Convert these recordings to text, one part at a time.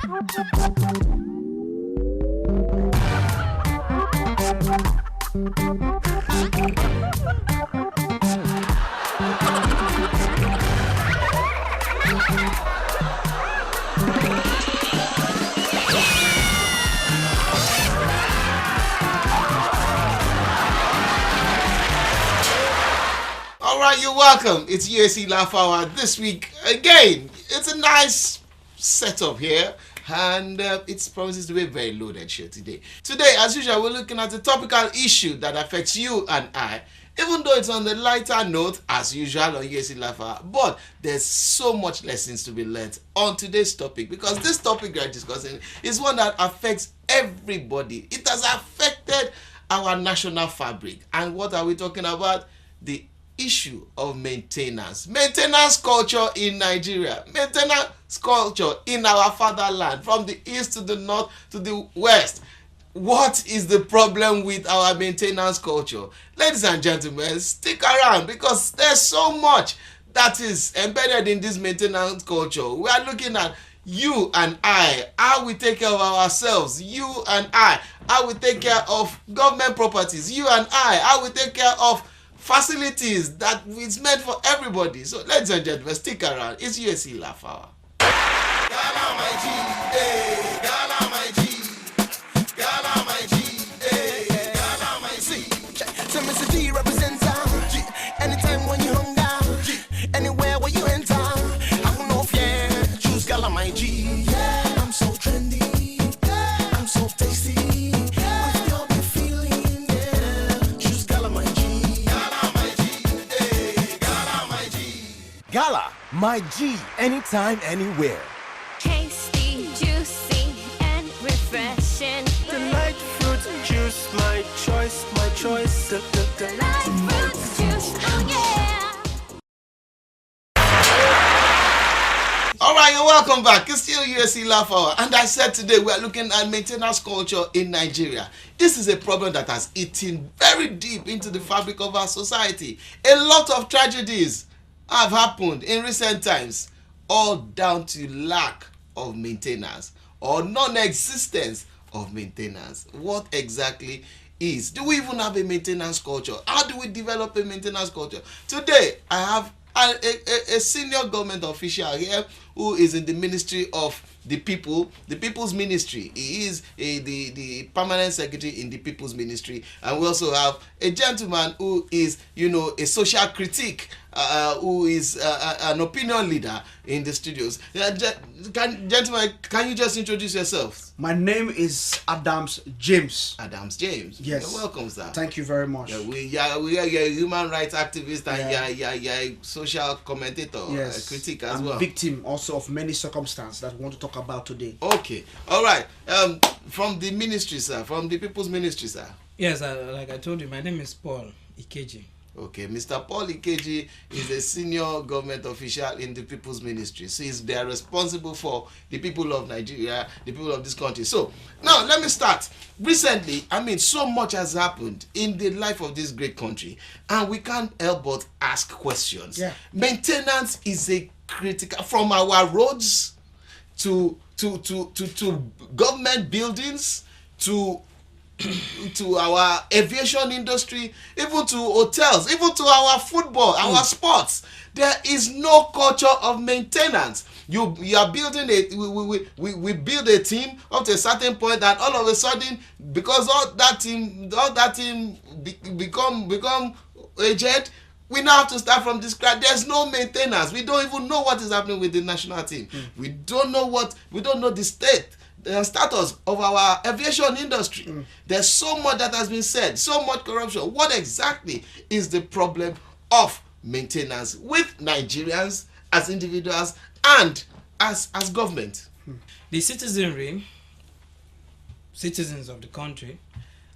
Alright, you're welcome. It's USC Laff Hour this week again. It's a nice setup here, and it promises to be a very loaded show today. Today, as usual, we're looking at a topical issue that affects you and I, even though it's on the lighter note, as usual on USC Laff Hour. But there's so much lessons to be learned on today's topic, because this topic we're discussing is one that affects everybody. It has affected our national fabric. And what are we talking about? The issue of maintenance culture in Nigeria, maintenance culture in our fatherland, from the east to the north to the west. What is the problem with our maintenance culture? Ladies and gentlemen, stick around, because there's so much that is embedded in this maintenance culture. We are looking at you and I, how we take care of ourselves, you and I, how we take care of government properties, you and I, how we take care of facilities that is meant for everybody. So, ladies and gentlemen, stick around. It's USC Laff Hour. Gala my G, eh, Gala my G, Gala my G, eh, Gala my G. So Mr. G represents G. Anytime when you hung down, G. Anywhere where you enter, I will no fear. Choose Gala my G. Yeah, I'm so trendy, I'm so tasty. Gala, my G, anytime, anywhere. Tasty, juicy, and refreshing. Delight fruit juice, my choice, my choice. Delight fruit juice, oh yeah. Alright, you're welcome back. It's still USC Laff Hour, and I said today we are looking at maintenance culture in Nigeria. This is a problem that has eaten very deep into the fabric of our society. A lot of tragedies have happened in recent times, all down to lack of maintenance or non-existence of maintenance. What exactly is? Do we even have a maintenance culture? How do we develop a maintenance culture? Today, I have a senior government official here who is in the Ministry of the People's Ministry. He is the permanent secretary in the People's Ministry, and we also have a gentleman who is, a social critic, who is an opinion leader in the studios. Gentlemen, can you just introduce yourself? My name is Adams James. Adams James. Yes. You're welcome, sir. Thank you very much. We are a human rights activist, and you're a social commentator, Yes. a critic as I'm well. a victim also of many circumstances that we want to talk about today. Okay. All right. From the ministry, sir. From the People's Ministry, sir. Yes, like I told you, my name is Paul Ikeji. Okay, Mr. Paul Ikeji is a senior government official in the People's Ministry. So they are responsible for the people of Nigeria, the people of this country. So now let me start. Recently, so much has happened in the life of this great country, and we can't help but ask questions. Yeah. Maintenance is a critical, from our roads to government buildings to our aviation industry, even to hotels, even to our football, our sports. There is no culture of maintenance. You are building we build a team up to a certain point, and all of a sudden, because all that team become aged, we now have to start from this scratch. There's no maintenance. We don't even know what is happening with the national team. We don't know the state, the status of our aviation industry. There's so much that has been said, so much corruption. What exactly is the problem of maintenance with Nigerians as individuals and as government? The citizenry, citizens of the country,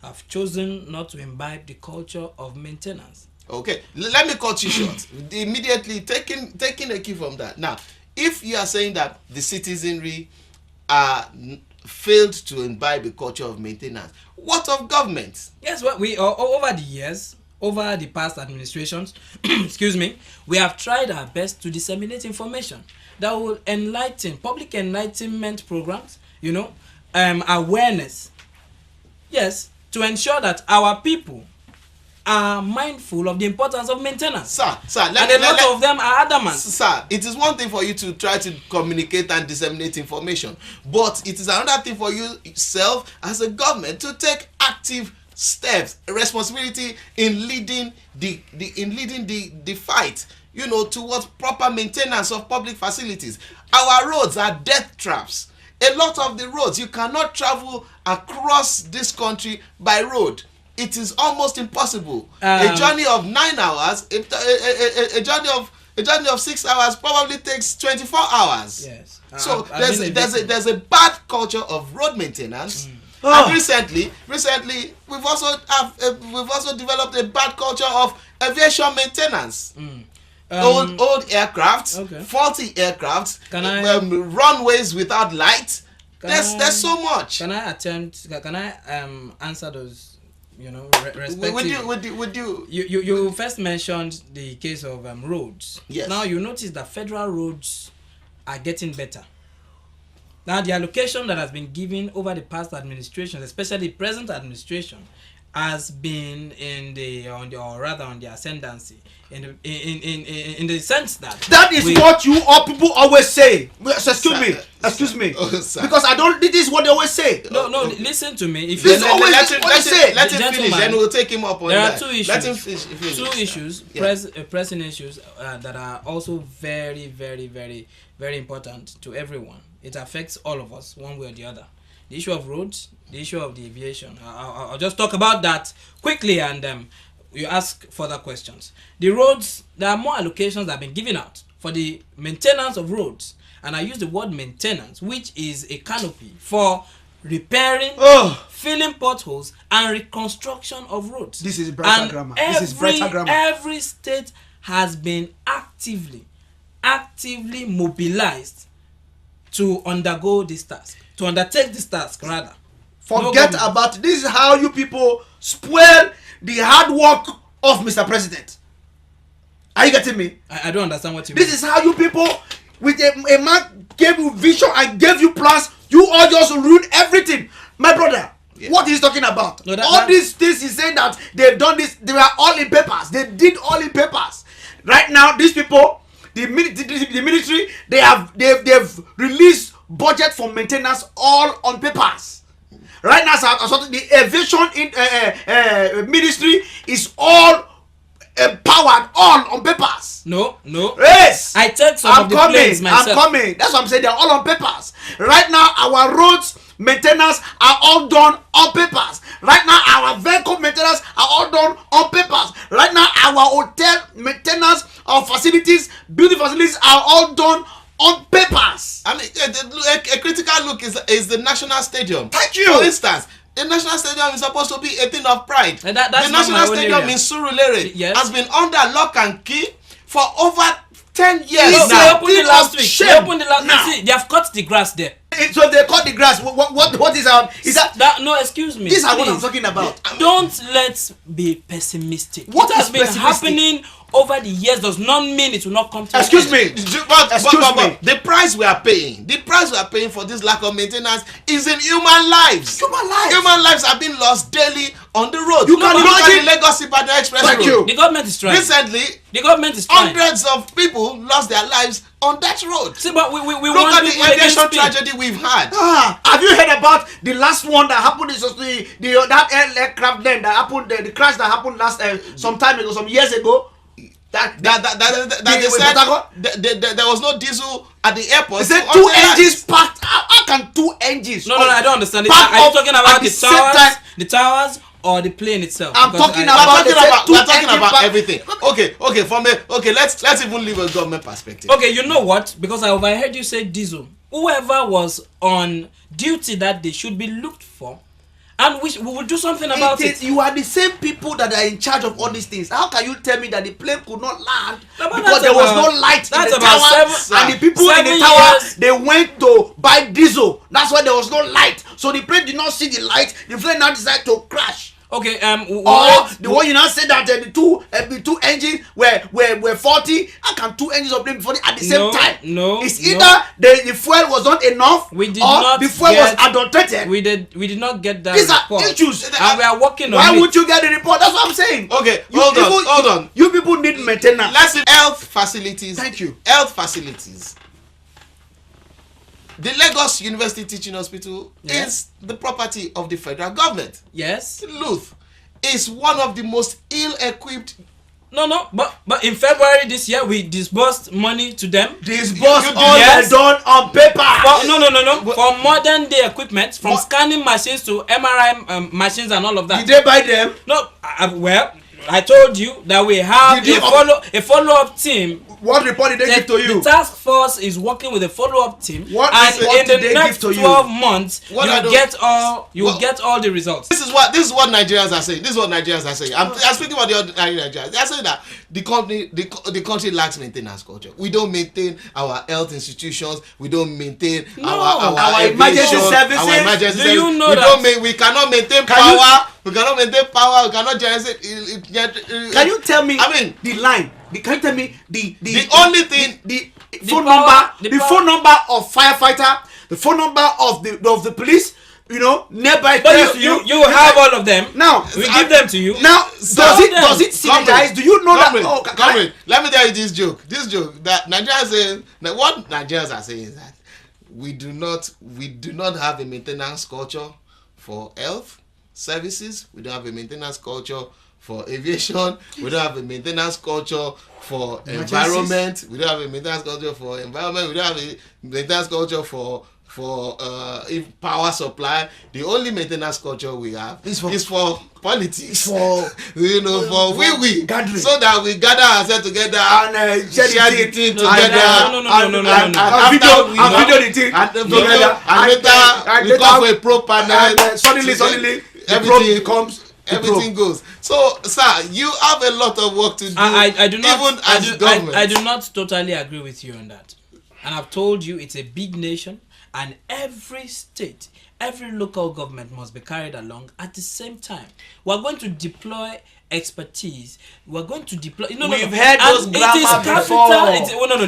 have chosen not to imbibe the culture of maintenance. Okay, let me cut you short. Immediately taking a cue from that. Now, if you are saying that the citizenry failed to imbibe the culture of maintenance, what of government? Yes, well, we over the years, over the past administrations, excuse me, we have tried our best to disseminate information. that will enlighten, public enlightenment programs, awareness. Yes, to ensure that our people are mindful of the importance of maintenance. Sir, And a lot of them are adamant. Sir, it is one thing for you to try to communicate and disseminate information, but it is another thing for you yourself as a government to take active steps, responsibility in leading the fight, towards proper maintenance of public facilities. Our roads are death traps. A lot of the roads, you cannot travel across this country by road. It is almost impossible. A journey of 9 hours, a journey of 6 hours probably takes 24 hours. Yes. So I've there's a bad culture of road maintenance. And recently we've also developed a bad culture of aviation maintenance. Old aircraft, Okay. faulty aircraft, Can I- runways without light. There's so much. Can I answer those, respectively? Would you? You first mentioned the case of roads. Yes. Now you notice that federal roads are getting better. Now the allocation that has been given over the past administrations, especially the present administration, has been on the ascendancy in the sense that That is what you all people always say. Excuse me. Oh, sir. Because I don't. This is what they always say. No, listen to me. If This you always let is what they say. let him Gentleman, finish, then we'll take him up on there that. are two issues. Let him finish. Two sir. issues, Yeah. pressing issues that are also very, very, very, very important to everyone. It affects all of us one way or the other. The issue of roads, the issue of the aviation. I'll just talk about that quickly, and you ask further questions. The roads, there are more allocations that have been given out for the maintenance of roads, and I use the word maintenance, which is a canopy for repairing, filling potholes, and reconstruction of roads. This is brighter And grammar. This is brighter grammar. Every state has been actively mobilized to undergo this task, to undertake this task rather. Forget No about it. This is how you people spoil the hard work of Mr. President. Are you getting me? I don't understand what you mean. This is how you people, with a man gave you vision and gave you plans, you all just ruined everything. My brother, what is he talking about? No, all these things he's saying that they've done this, they were all in papers. They did all in papers. Right now, these people, the military, they've released budget for maintenance all on papers. Right now, the aviation ministry is all powered all on papers. No. Yes. I take some of the planes myself. I'm coming. That's what I'm saying. They're all on papers. Right now, our roads maintenance are all done on papers. Right now, our vehicle maintenance are all done on papers. Right now, our hotel maintenance of facilities, building facilities are all done on papers. I mean, a critical look is the National Stadium. Thank you. For instance, the National Stadium is supposed to be a thing of pride. And that's the not my National own Stadium area. in Surulere Yes. has been under lock and key for over 10 years It's They now. opened it thing last of week. shame. They opened it last Now. week. See, they have cut the grass there. So they cut the grass. What is that? No, excuse me. This is what I'm please. talking about. Don't let's be pessimistic. What it has is been pessimistic? happening over the years does not mean it will not come to Excuse an end. me. But Excuse me. the price we are paying for this lack of maintenance is in human lives. Human lives are being lost daily on the road. You can Look at imagine- the Lagos-Ibadan Express Thank Road. you. The government is trying. Recently, The government is trying. hundreds of people lost their lives on that road. See, but we Look want at the people against aviation speed. tragedy we've had. Have you heard about the last one that happened? Is that aircraft then that happened? The crash that happened some time ago, some years ago. That they said there was no diesel at the airport. They said So two until that- engines packed. How can two engines? No, I don't understand it. Park Are you up talking at about the the same towers, time? the towers, or the plane itself? I'm Because talking We're about- they said two talking engine about pack- everything. Okay. Let's even leave a government perspective. Okay, you know what? Because I overheard you say diesel. Whoever was on duty that day should be looked for, and we will do something about it. You are the same people that are in charge of all these things. How can you tell me that the plane could not land No, but because that's there was about- no light in that's the about tower, seven- and the people in the 7 tower years. they went to buy diesel. That's why there was no light. So the plane did not see the light. The plane now decided to crash. Okay. Or the one you now said that the two engines were faulty. How can two engines of them be faulty at the same time? No. It's either the fuel was not enough, We did or not the fuel was adulterated. We did not get that These report. are issues. And we are working on Why it. would you get the report? That's what I'm saying. Okay, You hold on. You people need maintenance. Let's see health facilities. Thank you. Health facilities. The Lagos University Teaching Hospital is the property of the federal government. Yes. Laff is one of the most ill-equipped. No. But in February this year, we disbursed money to them. Disbursed You- all yes. done on paper. No. For modern day equipment, from scanning machines to MRI machines and all of that. Did they buy them? No. Well, I told you that we have Did a follow-up team. What report did they give to you? The task force is working with a follow-up team, What and report in did the they next give to you? 12 months, What you I will don't- get all the results. This is what Nigerians are saying. I'm speaking about the ordinary Nigerians. They are saying that the country lacks maintenance culture. We don't maintain our health institutions. We don't maintain our emergency aviation, services. Our emergency Do you services. know we that- don't we cannot maintain power. We cannot maintain power. We cannot generate. Can you tell me? I mean, the line. Can you tell me the only thing the phone power- number, the the power- phone number of firefighter, the phone number of the police? You know, nearby. But you have all of them. Now We give them to you. Now, Tell them. does it synergize? Do you know that? Oh, Comrade, let me tell you this joke. That Nigerians saying that what Nigerians are saying is that we do not have a maintenance culture for health services. We don't have a maintenance culture for aviation. We don't have a maintenance culture for environment. We don't have a maintenance culture for environment. We don't have a maintenance culture for power supply. The only maintenance culture we have is for politics. For we gathering. so that we gather ourselves together And share the thing together. No. And video the thing. And later we come for a pro panel. And suddenly everything comes. Everything goes. So, sir, you have a lot of work to do. I do not. Even as government. I do not totally agree with you on that. And I've told you it's a big nation, and every state, every local government must be carried along at the same time. We're going to deploy expertise. We're going to deploy. We've heard those grammar before.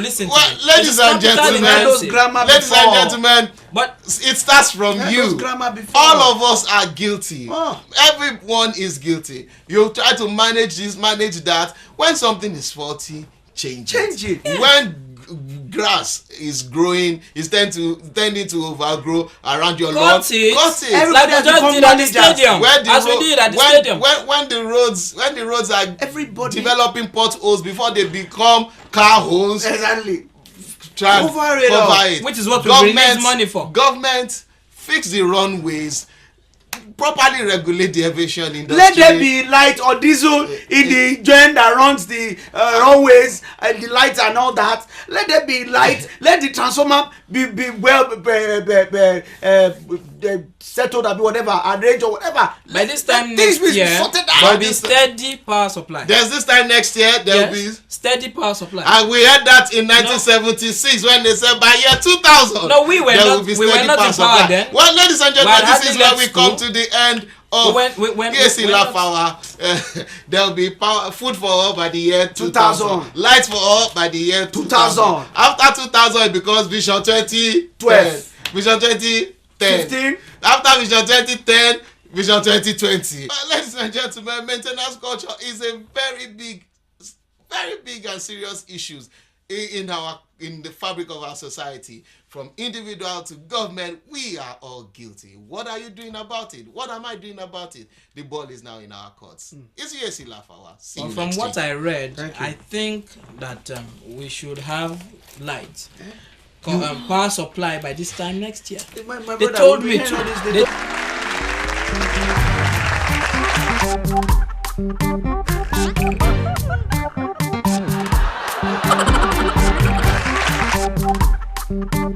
Listen. Well, to me. ladies It is and capital gentlemen, intensive. ladies and gentlemen, But it starts from you. Grammar before. All of us are guilty. Oh. Everyone is guilty. You try to manage this, manage that. When something is faulty, change it. When grass is growing, is tending to overgrow around your lawn. cut it. Everybody Like we has just become did at the managers. stadium. As we did at the stadium. When the roads are Everybody- developing potholes before they become car holes. Exactly. Try and Cover it cover up. it. Which is what we release money for. Government fix the runways, properly regulate the aviation industry. Let there be light or diesel in the joint that runs the runways and the lights and all that. Let there be light. Let the transformer be well settled or whatever, arranged or whatever. By this time Things next will be year, sorted there will out. be steady power supply. There's this time next year there will be. Yes, steady power supply. And we had that in 1976 when they said by year 2000. No, we were there not- will be we were steady not power in power supply. then. Well, ladies and We gentlemen, had this is hardly where left we come school. to the end of PSC we Laff went- Hour. There will be power, food for all by the year 2000. 2000. Lights for all by the year 2000. 2000. After 2000, it becomes Vision 2012. Vision 2010. 15. After Vision 2010, Vision 2020. Ladies and gentlemen, maintenance culture is a very big and serious issue in the fabric of our society. From individual to government, we are all guilty. What are you doing about it? What am I doing about it? The ball is now in our courts. It's USC Laff Hour. See you From next what week. I read, Thank you. I think that we should have light. Power supply by this time next year. My They brother, told we me heard to. all this, They- Thank you.